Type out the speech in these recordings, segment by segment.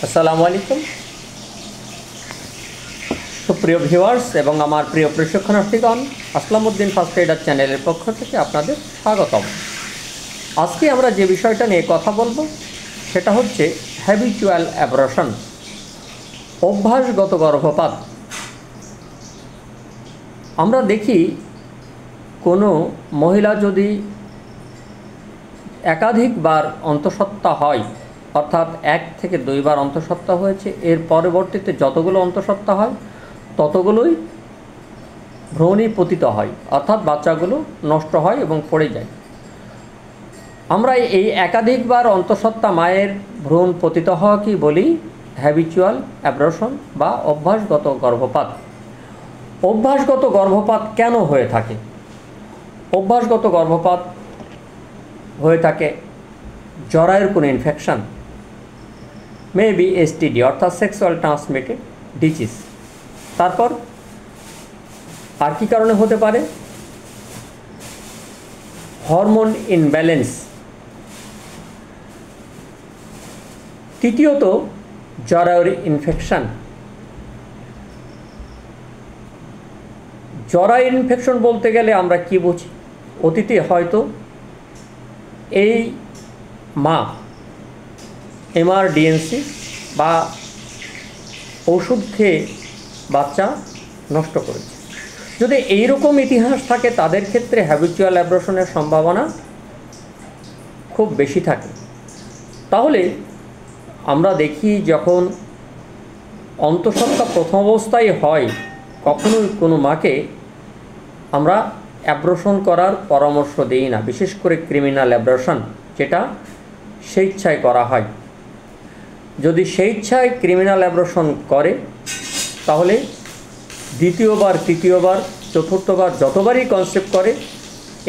আসসালামু আলাইকুম সুপ্রিয় ভিউয়ার্স এবং আমার প্রিয় প্রশিক্ষণার্থীগণ, আসলামউদ্দিন ফার্স্ট এইডার চ্যানেলের পক্ষ থেকে আপনাদের স্বাগতম। আজকে আমরা যে বিষয়টা নিয়ে কথা বলবো সেটা হচ্ছে হ্যাবিচুয়াল অ্যাবরশন, অভ্যাসগত গর্ভপাত। আমরা দেখি কোনো মহিলা যদি একাধিকবার অন্তঃসত্ত্বা হয়, অর্থাৎ 1 থেকে 2 বার অন্তঃসত্ত্বা হয়েছে, এর পরবর্তীতে যতগুলো অন্তঃসত্ত্বা হয় ততগুলোই ভ্রূণই পতিত হয়, অর্থাৎ বাচ্চাগুলো নষ্ট হয় এবং পড়ে যায়। আমরা এই একাধিকবার অন্তঃসত্ত্বা মায়ের ভ্রূণ পতিত হওয়াকেই বলি হ্যাবিচুয়াল অ্যাবরশন বা অভ্যাসগত গর্ভপাত। অভ্যাসগত গর্ভপাত কেন হয়ে থাকে? অভ্যাসগত গর্ভপাত হয়ে থাকে জরায়ুর কোনো ইনফেকশন, মেবি এসটিডি অর্থাৎ সেক্সুয়াল ট্রান্সমিটেড ডিজিজ। তারপর আর কী কারণে হতে পারে? Hormone imbalance. তৃতীয়ত জরায়ুর ইনফেকশন। জরায়ুর ইনফেকশন বলতে গেলে আমরা কি বুঝি? অতীতে হয়তো এই মা এমআরডিএনসি বা ওষুধ খেয়ে বাচ্চা নষ্ট করেছে। যদি এই রকম ইতিহাস থাকে তাদের ক্ষেত্রে হ্যাবিচুয়াল অ্যাবরশনের সম্ভাবনা খুব বেশি থাকে। তাহলে আমরা দেখি যখন অন্তঃসত্ত্বা প্রথম অবস্থায় হয়, কখনোই কোনো মাকে আমরা অ্যাবরশন করার পরামর্শ দিই না, বিশেষ করে ক্রিমিনাল অ্যাবরশন, যেটা স্বেচ্ছায় করা হয়। যদি স্বেচ্ছায় ক্রিমিনাল অ্যাবরশন করে তাহলে দ্বিতীয়বার, তৃতীয়বার, চতুর্থবার, যতবারই কনসেপ্ট করে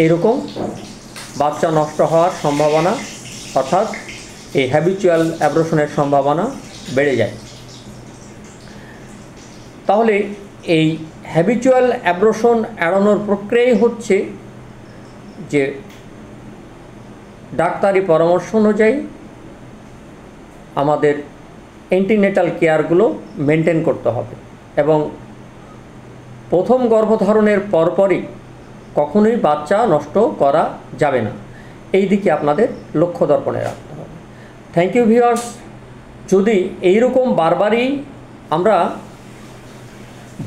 এরকম বাচ্চা নষ্ট হওয়ার সম্ভাবনা, অর্থাৎ এই হ্যাবিচুয়াল অ্যাবরশনের সম্ভাবনা বেড়ে যায়। তাহলে এই হ্যাবিচুয়াল অ্যাবরশন এড়ানোর প্রক্রিয়াই হচ্ছে যে ডাক্তারি পরামর্শ অনুযায়ী আমাদের অ্যান্টিনেটাল কেয়ারগুলো মেনটেন করতে হবে এবং প্রথম গর্ভধারণের পরপরই কখনোই বাচ্চা নষ্ট করা যাবে না। এই দিকে আপনাদের লক্ষ্য দর্পণে রাখতে হবে। Thank you viewers. যদি এইরকম বারবারই আমরা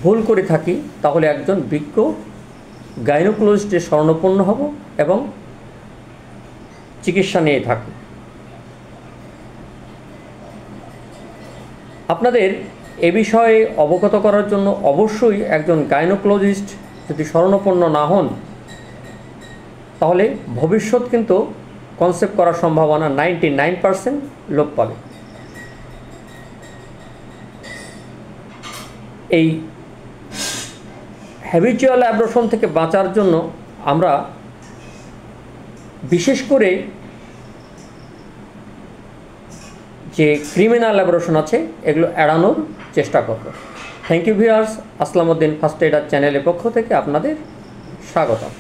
ভুল করে থাকি তাহলে একজন বিজ্ঞ গাইনোকোলজিস্টের শরণাপন্ন হব এবং চিকিৎসা নিয়ে থাকি। আপনাদের এ বিষয়ে অবগত করার জন্য অবশ্যই একজন গাইনোকোলজিস্ট যদি শরণাপন্ন না হন তাহলে ভবিষ্যৎ কিন্তু কনসেপ্ট করার সম্ভাবনা 99% লোপ পাবে। এই হ্যাবিচুয়াল অ্যাবরশন থেকে বাঁচার জন্য আমরা বিশেষ করে যে ক্রিমিনাল অ্যাবরশন আছে এগুলো এড়ানোর চেষ্টা করব। Thank you viewers. Aslamuddin first এইডার চ্যানেলের পক্ষ থেকে আপনাদের স্বাগতম।